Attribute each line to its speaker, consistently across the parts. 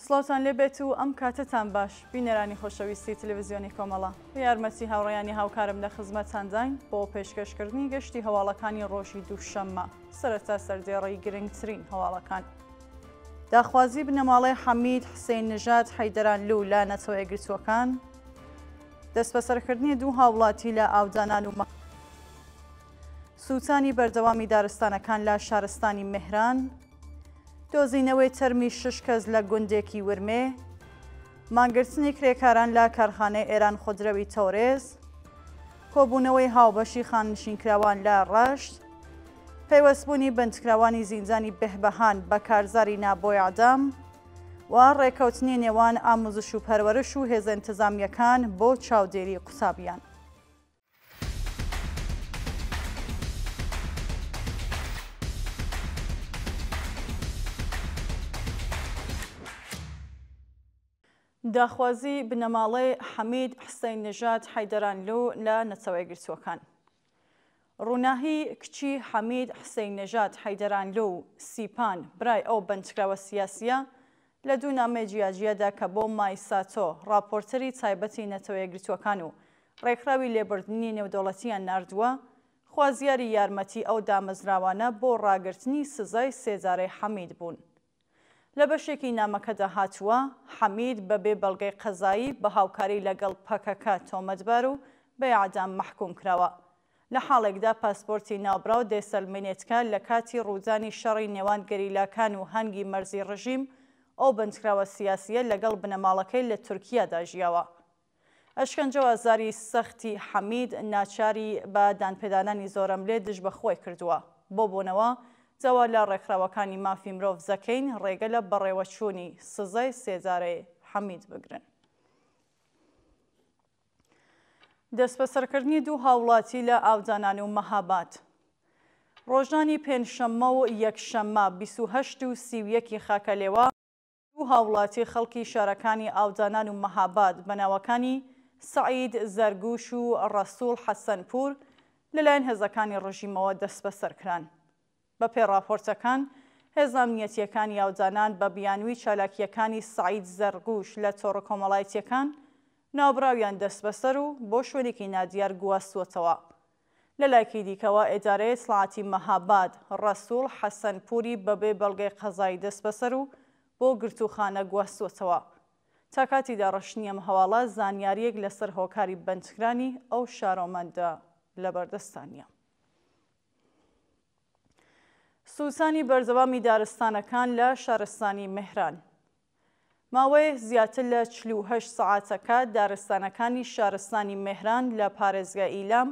Speaker 1: سڵاوتان لێبێت و ئەم کاتتان باش بینەرانی خۆشەویستی تەلەڤیزیۆنی کۆمەڵە یارمەتی هاوڕێیانی هاوکارم لە خزمەتتانداین بۆ پێشکەشکردنی گەشتی هەواڵەکانی ڕۆژی دووشەممە سەرەتا سەردێڕەی گرنگترین هەواڵەکان. داخوازی بنەماڵەی حەمید حسێن نژاد حەیدەرانلو لە نەتەوە یەکگرتووەکان، دەستبەسەرکردنی دوو هاوڵاتی لە ئاودانان و سووتانی بەردەوامی دارستانەکان لە شارستانی مێهران، دۆزینەوەی تەرمی 6 کەس لە گوندێکی ورمێ، مانگرتنی کرێکاران لە کارخانەی ئێران خودرەوی تەورێز، کۆبوونەوەی هاوبەشی خاننشینکراوان لە ڕەشت، پەیوەستبوونی بەندکراوانی زیندانی بێهبەهان بە کارزاری نابۆی عەدەم و ڕێکەوتنی نێوان ئامۆزش و پەروەرش و هێزە ئینتیزامیەکان بۆ چاودێری قوتابیان. داخوازی بنەماڵەی حەمید حسێن نژاد حەیدەرانلو لە نەتەوە یەکگرتووەکان. ڕووناهی کچی حەمید حسێن نژاد حەیدەرانلو و سیپان برای ئەو بەندکراوە سیاسیە لە دوو نامەی جیاجیەدا کە بۆ مای ساتۆ راپۆرتەری تایبەتی نەتەوە یەکگرتووەکان و ڕێکخراوی لێبوردنی نێودەوڵەتیان ناردووە خوازیاری یارمەتی ئەو دامەزراوانە بۆ ڕاگررتنی سزای سێجارەی حەمید بوون. لە بەشێکی نامەکەدا هاتووە حەمید بەبێ بەڵگەی قەزایی بە هاوکاری لەگەڵ پەکەکە تۆمەتبار و بە ئیعدام مەحکوم کراوە. لە حاڵێکدا پاسپۆرتی ناوبراو دێسەلمێنێتکە لە کاتی ڕوودانی شەڕی نێوان گەریلاکان و هەنگی مەرزی ڕژیم ئەو بەندکراوە سیاسیە لەگەڵ بنەماڵەکەی لە تورکیادا ژیاوە. ئەشکەنجە و ئازاری سەختی حەمید ناچاری بە دانپێدانانی زۆرەملێ دژ بەخۆی کردووە بۆ بوونەوە جەوا لە ڕێکخراوەکانی مافی مرۆڤ زەکەین ڕێگە لە بەڕێوەچوونی سزای سێجارەی حەمید بگرن. دەستبەسەرکردنی دوو هاوڵاتی لە ئاودانان و مەهاباد. ڕۆژانی پێنجشەممە و یەکشەممە 28 و 31 خاکەلێوە دوو هاوڵاتی خەڵکی شارەکانی ئاودانان و مەهاباد بەناوەکانی سەعید زەرگوش و ڕەسوول حەسەنپور لەلایەن هێزەکانی ڕژیمەوە دەستبەسەرکران. بە پێ راپۆرتەکان هێزە ئەمنیەتیەکانی ئاودانان بە بیانووی چالاکیەکانی سەعید زەرگوش لە تۆڕە کۆمەڵایەتیەکان ناوبراویان دەستبەسەر و بۆ شوێنێکی نادیار گواستووەتەوە. لە لایەکی دیکەوە ئێدارەیە سڵاتی مەهاباد ڕەسوول حەسەنپوری بەبێ بەڵگەی قەزایی دەستبەسەر و بۆ گرتوخانە گواستووەتەوە. تا کاتی داڕەشنی ئەم هەواڵە زانیاریەک لەسەر هۆکاری بەندکرانی ئەو شارۆمەندە لەبەردەستانیە. سووتانی بەردەوامی دارستانەکان لە شارستانی مێهران. ماوەی زیاتر لە 48 سەعاتەکە دارستانەکانی شارستانی مێهران لە پارێزگای ئیلام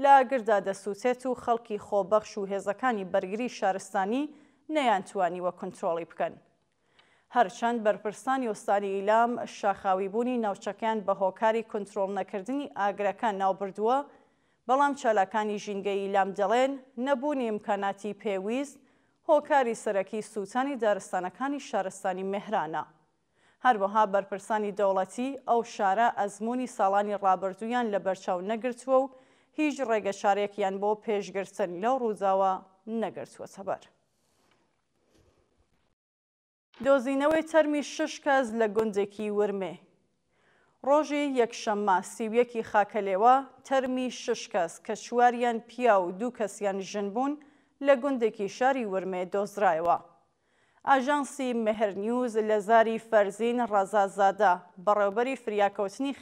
Speaker 1: لە ئاگردا دەسووتێت و خەڵکی خۆبەخش و هێزەکانی بەرگری شارستانی نەیانتوانیوە کۆنترۆڵی بکەن. هەرچەند بەرپرسانی ئۆستانی ئیلام شاخاویبوونی ناوچەکان بە هۆکاری کۆنترۆڵ نەکردنی ئاگرەکان ناوبردووە، بەڵام چالاکانی ژینگەی ئیلام دەڵێن نەبوونی ئیمکاناتی پێویست هۆکاری سەرەکی سووتانی دارستانەکانی شارستانی مێهرانە. هەروەها بەرپرسانی دەوڵەتی ئەو شارە ئەزموونی ساڵانی ڕابردوویان لە بەرچاو نەگرتووە و هیچ ڕێگەچارێکیان بۆ پێشگرتن لەو ڕووداوە نەگرتووەتە بەر. دۆزینەوەی تەرمی 6 کەس لە گوندێکی ورمێ. ڕۆژی یەکشەممە 31 خاکەلێوە تەرمی 6 کەس کە چواریان پیا و 2 کەسیان ژن بوون لە گوندێکی شاری ورمێ دۆزرایەوە. ئاژانسی مەهرنیوز لە زاری فەرزین ڕەزازادە بەڕێوەبەری فریاکەوتنی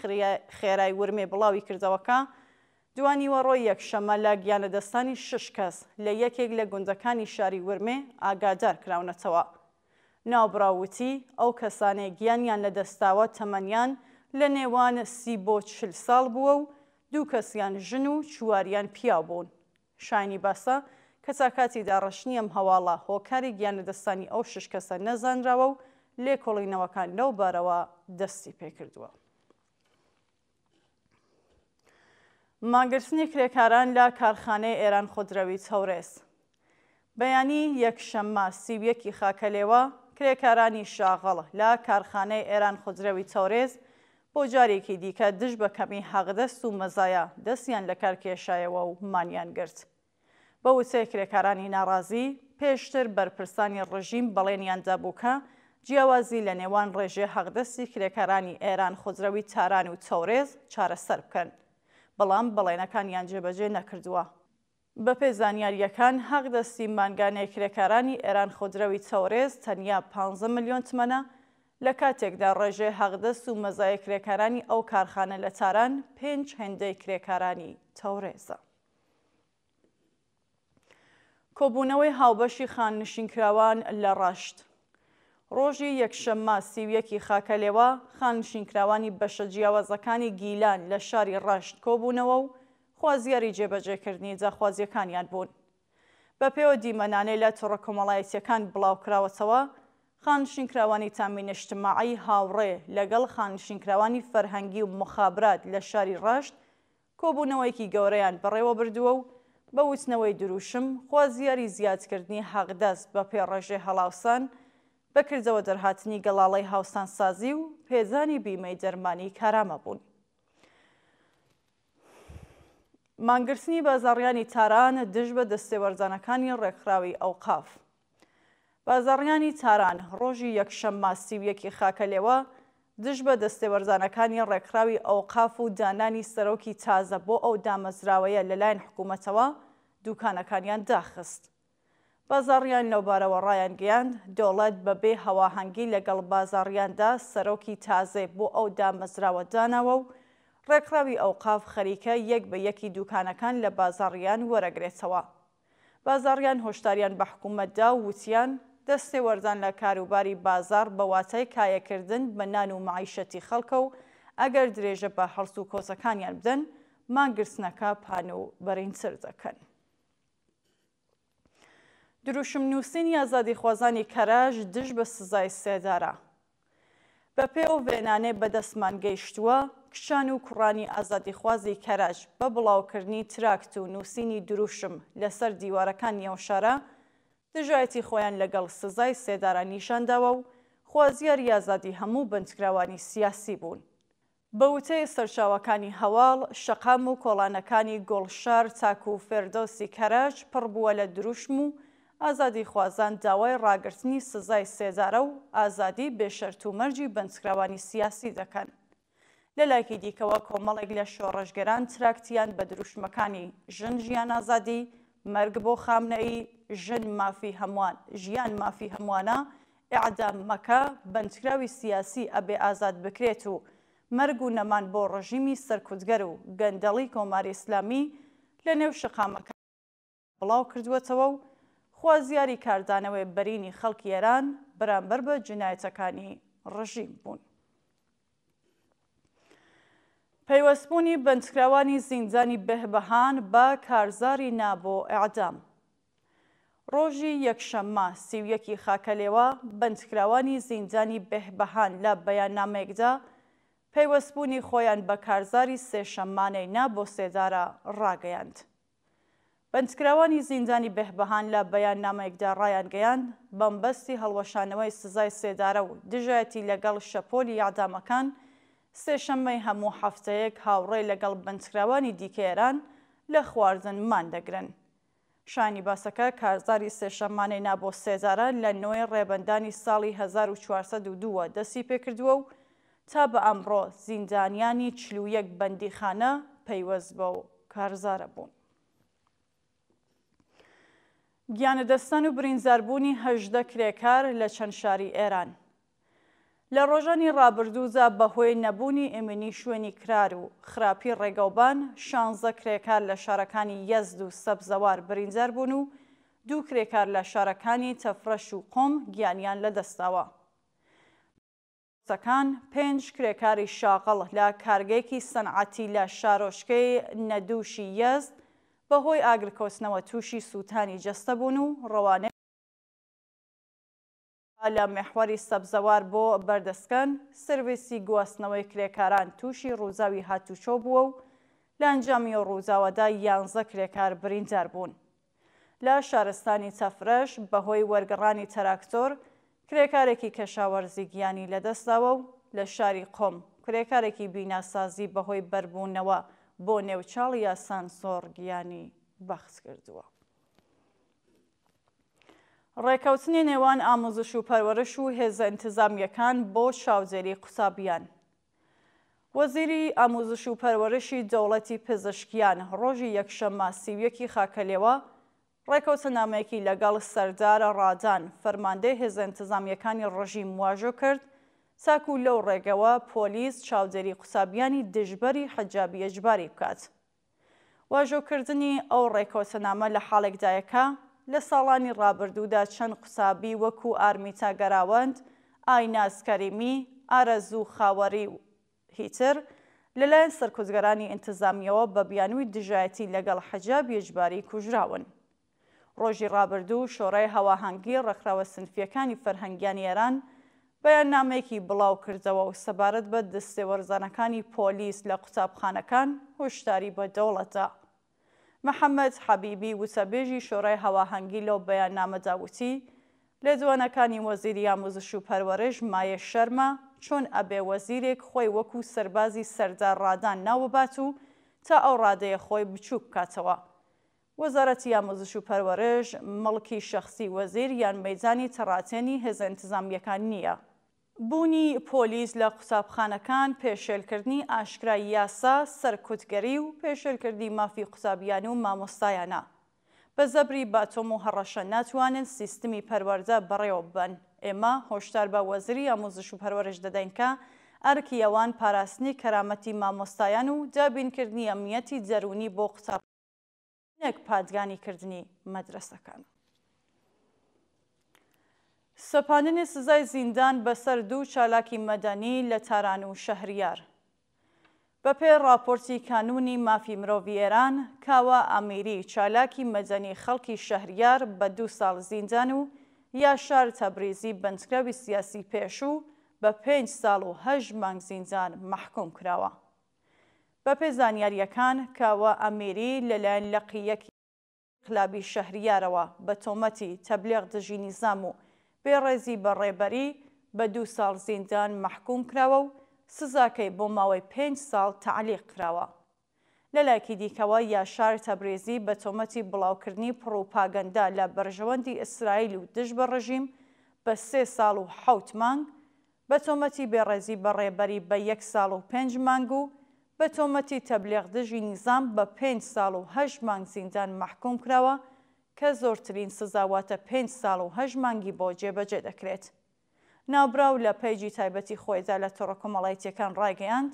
Speaker 1: خێرای ورمێ بڵاوی کردەوەکە دوانیوە ڕۆی یەکشەممە لە گیانەدەستانی 6 کەس لە یەکێک لە گوندەکانی شاری ورمێ ئاگادار کراونەتەوە. ناوبراوتی ئەو کەسانەی گیانیان لەدەستاوە تەمەنیان لە نێوان 30 بۆ 40 ساڵ بووە و 2 کەسیان ژن و چواریان پیا بوون. شایانی باسە کە تا کاتی داڕەشنی ئەم هەواڵە هۆکاری گیانەدەستانی ئەو 6 کەسە نەزانراوە و لێکۆڵینەوەکان لەو بارەوە دەستی پێکردووە. مانگرتنی کرێکاران لە کارخانەی ئێران خودرەوی تەورێز. بەیانی یەکشەممە 31 خاکەلێوە کرێکارانی شاغەڵ لە کارخانەی ئێران خودرەوی تەورێز بۆ جارێکی دیکە دژ بە کەمی حەقدەست و مەزایە دەستیان لە کارکێشایەوە و مانیان گرت. بە وتەی کرێکارانی ناڕازی پێشتر بەرپرسانی ڕژیم بەڵێنیاندا بوو کە جیاوازی لە نێوان ڕێژێ حەقدەستی کرێکارانی ئێران خودرەوی تاران و تەورێز چارەسەر بکەن، بەڵام بەڵێنەکانیان جێبەجێ نەکردووە. بەپێی زانیاریەکان حەقدەستی مانگانەی کرێکارانی ئێران خودرەوی تەورێز تەنیا 15 ملیۆن تمەنە، لە کاتێکدا ڕێژێ حەقدەست و مەزایە کرێکارانی ئەو کارخانە لە تاران 5 هێندەی کرێکارانی تەورێزە. کۆبوونەوەی هاوبەشی خاننشینکراوان لە ڕەشت. ڕۆژی یەکشەممە 31 خاکەلێوە خاننشینکراوانی بەشە جیاوازەکانی گیلان لە شاری ڕەشت کۆبوونەوە و خوازیاری جێبەجێکردنی جاخوازیەکانیان بوون. بەپێوە دیمەنانەی لە تووڕە کۆمەڵایەتیەکان بڵاوکراوەتەوە، خاننشینکراوانی تامین اجتماعی هاوڕێ لەگەڵ خاننشینکراوانی فەرهەنگی و مخابرات لە شاری ڕەشت کۆبوونەوەیەکی گەورەیان بەڕێوە بردووە و بە وتنەوەی دروشم خوازیاری زیادکردنی حەقدەست بە پێ ڕێژێ هەڵاوسان، بەکردەوە دەرهاتنی گەڵاڵەی هاوسانسازی و پێزانی بیمەی دەرمانی کارامە بوون. مانگرتنی بازاڕیانی تاران دژ بە دەستێوەرزانەکانی ڕێکخراوی ئەوقاف. بازاڕیانی تاران ڕۆژی یەکشەممە 31 خاکەلێوە دژ بە دەستێوەرزانەکانی ڕێکخراوی ئەوقاف و دانانی سەرۆکی تازە بۆ ئەو دامەزراوەیە لەلایەن حکوومەتەوە دوکانەکانیان داخست. بازاڕیان لەوبارەوە ڕایان گەیاند دەوڵەت بەبێ هەواهەنگی لەگەڵ بازاڕیاندا سەرۆکی تازەی بۆ ئەو دامەزراوە داناوە و ڕێکخراوی ئەوقاف خەریکە یەک بە یەکی دوکانەکان لە بازاڕیان وەرەگرێتەوە. بازاڕیان هۆشداریان بە حکوومەتدا و وتیان دەستێوەرزان لە کاروباری بازار بە واتای کایەکردن بە نان و معیشەتی خەڵکە و ئەگەر درێژە بە هەڵس و کۆچەکانیان بدەن مانگرتنەکە پان و بەرینتر دەکەن. دروشم نووسینی ئازادیخوازانی کەراژ دژ بە سزای سێدارە. بەپێو وێنانێ بەدەستمان گەیشتووە کشان و کوڕانی ئازادیخوازی کەراژ بە بڵاوکردنی تراکت و نووسینی دروشم لەسەر دیوارەکان نێوشارە دژایەتی خۆیان لەگەڵ سزای سێدارە نیشانداوە و خوازیاری ئازادی هەموو بەندکراوانی سیاسی بوون. بە وتەی سەرچاوەکانی هەواڵ، شەقام و کۆڵانەکانی گۆڵشار تاک و فێردۆسی کەراژ پڕ بووە لە دروشم و ئازادی خوازان داوای ڕاگررتنی سزای سێدارە و ئازادی بێشەرت و مەرجی بەندکراوانی سیاسی دەکەن. لە لایەکی دیکەوە کۆمەڵێک لە شۆڕەشگەران تراکتیان بە دروشمەکانی ژن ژیان ئازادی، مەرگ بۆ خامنەئی، ژن مافی هەمووان، ژیان مافی هەمووانە، ئیعدام مەکە، بەندکراوی سیاسی ئەبێ ئازاد بکرێت و مەرگ و نەمان بۆ ڕژیمی سەرکوتگەر و گەندەڵی کۆماری ئیسلامی لە نێو شەقامەکان بڵاو کردووەتەوە و خوازیاری کاردانەوەی بەرینی خەڵکی ئێران بەرامبەر بە جنایەتەکانی ڕژیم بوون. پەیوەستبوونی بەندکراوانی زیندانی بێهبەهان بە کارزاری نابۆ ئیعدام. ڕۆژی یەکشەممە 31 خاکەلێوە بەندکراوانی زیندانی بێهبەهان لە بەیاننامەیەکدا پەیوەستبوونی خۆیان بە کارزاری سێشەممانەی نابۆ سێدارە ڕاگەیاند. بەندکراوانی زیندانی بێهبەهان لە بەیاننامەیەکدا ڕایان گەیاند بەمبەستی هەڵوەشانەوەی سزای سێدارە و دژایەتی لەگەڵ شەپۆلی ئیعدامەکان سێشەممەی هەموو هەفتەیەک هاوڕێ لەگەڵ بەندکراوانی دیکەی ئێران لە خواردن مان دەگرن. شانی باسەکە کارزاری سێشەممانەی نابۆ سێدارە لە نوێی ڕێبەندانی ساڵی 1402 دەستی پێکردووە و تا بە ئەمڕۆ زیندانیانی 41 بەندیخانە پەیوەست بە و کارزارە بوون. گیانەدەستان و برینداربوونی 18 کرێکار لە چەند شاری ئێران. لە ڕۆژانی ڕابردوودا بەهۆی نەبوونی ئێمنی شوێنی کرار و خراپی ڕێگەوبان 16 کرێکار لە شارەکانی یەزد و سەبزەوار بریندار بوون و 2 کرێکار لە شارەکانی تەفرەش و قۆم گیانیان لەدەستاوە. سەکان 5 کرێکاری شاغڵ لە کارگەیەکی سەنعەتی لە شارۆچکەی نەدووشی یەزد بەهۆی ئاگرکۆچنەوە تووشی سووتانی جەستە بوون و ڕەوانەی لە مێحوەری سەبزەوار بۆ بەردەستکەن سرویسی گواستنەوەی کرێکاران تووشی ڕووزاوی هاتوچۆ بووە و لە ئەنجامی ڕووزاوەدا 11 کرێکار بریندار بوون. لە شارستانی تەفرەش بەهۆی وەرگەڕانی تەراکتۆر کرێکارێکی کەشاوەرزی گیانی لەدەستداوە و لە شاری قۆم کرێکارێکی بیناسازی بەهۆی بەربوونەوە بۆ نێوچاڵ یاسانسۆر گیانی بەخت کردووە. ڕێکەوتنی نێوان ئامۆزش و پەروەرش و هێزە ئینتیزامیەکان بۆ چاودێری قوسابیان. وەزیری ئامۆزش و پەروەرشی دەوڵەتی پزیشکیان ڕۆژی یەکشەممە 31 خاکەلێوە ڕێکەوتنامەیەکی لەگەڵ سەردارە ڕادان فەرماندەی هێزە ئینتیزامیەکانی ڕژیم واژۆ کرد چاکو لەو ڕێگەوە پۆلیس چاودێری قوسابیانی دژبەری حەجابی ئەجباری بکات. واژۆکردنی ئەو ڕێکەوتنامە لە حاڵێکدایەکە لە ساڵانی ڕابردوودا چەند قوسابی وەکو ئارمیتا گەراوەند، ئایناز کەریمی، ئارەزوو خاوەری و هیتر لەلایەن سەرکوزگەرانی ئینتیزامیەوە بە بیانووی دژایەتی لەگەڵ حەجابی ئەجباری کوژراون. ڕۆژی ڕابردوو شۆڕەی هەواهەنگی ڕێکخراوە سنفیەکانی فەرهەنگیانی ئێران بەیاننامەیەکی بڵاو کردەوە و سەبارەت بە دەستێوەرزانەکانی پۆلیس لە قوتابخانەکان هۆشداری بە دەوڵەتە. محەممەد حەبیبی وتەبێژی شۆڕەی هەواهەنگی لەو بەیاننامەدا وتی لێدوانەکانی وەزیری ئامۆزش و پەروەرش مایە شەرمە چۆن ئەبێ وەزیرێک خۆی وەکو سەربازی سەردار ڕادان ناوەبات و تا ئەو ڕادەیە خۆی بچووک بکاتەوە. وەزارەتی ئامۆزش و پەروەرش مڵکی شەخسی وەزیر یان مەیدانی تەڕاتێنی هێزە ئینتیزامیەکان نییە. بوونی پۆلیس لە قوتابخانەکان پێشێلکردنی ئاشکرای یاسا سەرکوتگەری و پێشێلکردی مافی قوتابیان و مامۆستایانە. بە زەبری باتۆم و هەڕەشە ناتوانن سیستمی پەروەردە بەڕێوە ببەن. ئێمە هۆشدار بە وەزیری ئامۆزش و پەروەرش دەدەین کە ئەرکی ئەوان پاراستنی کەرامەتی مامۆستایان و دابینکردنی ئەمنیەتی دەرونی بۆ قوتاب نەک پادگانی کردنی مەدرسەکان. سەپاندنی سزای زیندان بەسەر دوو چالاکی مەدەنی لە تاران و شەهریار. بەپێ راپۆرتی کانونی مافی مرۆڤی ئێران، کاوە ئامیری چالاکی مەدەنی خەڵکی شەهریار بە 2 ساڵ زیندان و یاشار تەبریزی بەندکراوی سیاسی پێشوو بە 5 ساڵ و 8 مانگ زیندان مەحکوم کراوە. بەپێ زانیاریەکان کاوە ئەمیری لەلایەن لەقیەکی انقلابی شەهریارەوە بە تۆمەتی تەبلیغ دژی نیزام و بێڕێزی بەڕێبەری بە 2 ساڵ زیندان مەحکوم کراوە و سزاکەی بۆ ماوەی 5 ساڵ تعلیق کراوە. لەلایەکی دیکەوە یاشار تەبریزی بە تۆمەتی بڵاوکردنی پڕۆپاگەندا لە بەرژەوەندی ئیسرائیل و دژ بە ڕژیم بە 3 ساڵ و 7 مانگ، بە تۆمەتی بێڕێزی بەڕێبەری بە 1 ساڵ و 5 مانگ و بە تۆمەتی تەبلیغ دژی نیزام بە 5 ساڵ و 8 مانگ زیندان مەحکوم کراوە کە زۆرترین سزاواتە 5 ساڵ و 8 مانگی بۆ جێبەجێ دەکرێت. ناوبراو لە پەیجی تایبەتی خۆیدا لە تۆڕە کۆمەڵایەتیەکان ڕایگەیاند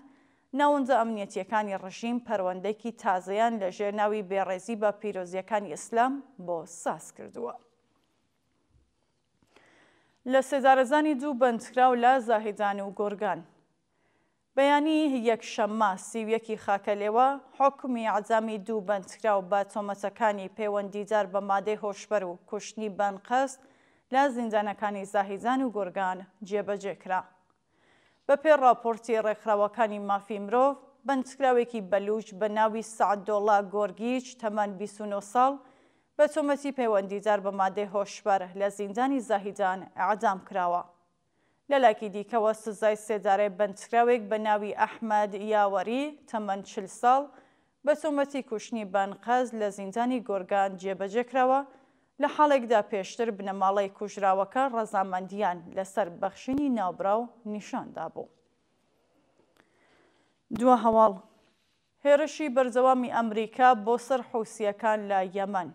Speaker 1: ناوەندە ئەمنیەتیەکانی ڕژیم پەروەندەیەکی تازەیان لە ژێرناوی بێڕێزی بە پیرۆزیەکانی ئیسلام بۆ ساز کردووە. لە سێدارەزانی دوو بەندکراو لە زاهیدان و گۆرگان. بەیانی یەکشەممە 31 خاکەلێوە حکمی عەدامی دوو بەندکراو بە تۆمەتەکانی پەیوەندیدار بە مادەی هۆشبەر و کوشتنی بەنقەست لە زیندانەکانی زاهیدان و گۆرگان جێبەجێ کرا. بەپێ راپۆرتی ڕێکخراوەکانی مافی مرۆڤ، بەندکراوێکی بەلوچ بە ناوی سەعەدۆڵا گۆرگیچ تەمەن 29 ساڵ بە تۆمەتی پەیوەندیدار بە مادەی هۆشبەر لە زیندانی زاهیدان ئەعدام کراوە. لەلایەکی دیکەوە سزای سێدارەی بەندکراوێک بە ناوی ئەحمەد یاوەری تەمەن 40 ساڵ بە تۆمەتی کوشتنی بەنقەست لە زیندانی گۆرگان جێبەجێ کراوە لە حاڵێکدا پێشتر بنەماڵەی کوژراوەکە ڕەزامەندیان لەسەر بەخشینی ناوبراو نیشاندا بوو. دووە هەواڵ هێرشی بەردەوامی ئەمریکا بۆ سەر حوسیەکان لە یەمەن.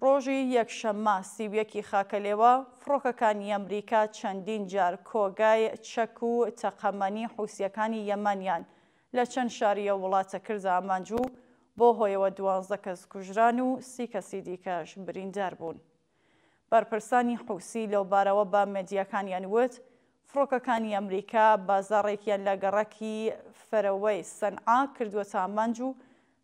Speaker 1: ڕۆژی یەکشەممە 31 خاکەلێوە فڕۆکەکانی ئەمریکا چەندین جار کۆگای چەک و تەقەمەنی حوسیەکانی یەمەنیان لە چەند شاریە وڵاتە کردە ئامانجوو بۆ هۆیەوە 12 کەس کوژران و 30 کەسی دیکەش بریندار بوون. بەرپرسانی حوسی لەو بارەوە بە مێدیاکانیان وت فڕۆکەکانی ئەمریکا بازاڕێکیان لە گەڕەکی فەرەوەی سەنعا کردووەتە ئامانجوو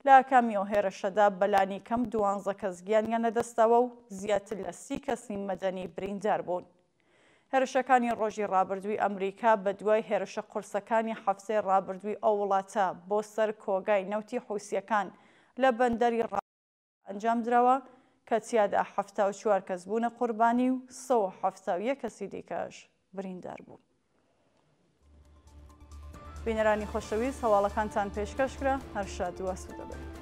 Speaker 1: لە ئاکامی ئەو هێرشەدا بەلانی کەم 12 کەس گیانیان لەدەستاوە و زیاتر لە 30 کەسی مەدەنی بریندار بوون. هێرشەکانی ڕۆژی ڕابردووی ئەمریکا بە دوای هێرشە قورسەکانی هەفتەی ڕابردووی ئەو وڵاتە بۆ سەر کۆگای نەوتی حوسیەکان لە بەندەری ئەنجام دراوە کە تیادا 74 کەس بوونە قوربانی و 171 کەسی دیکەش بریندار بوون. بینەرانی خۆشەویست هەواڵەکانتان پێشکەشکرا هەر شاد و ئاسوودە بن.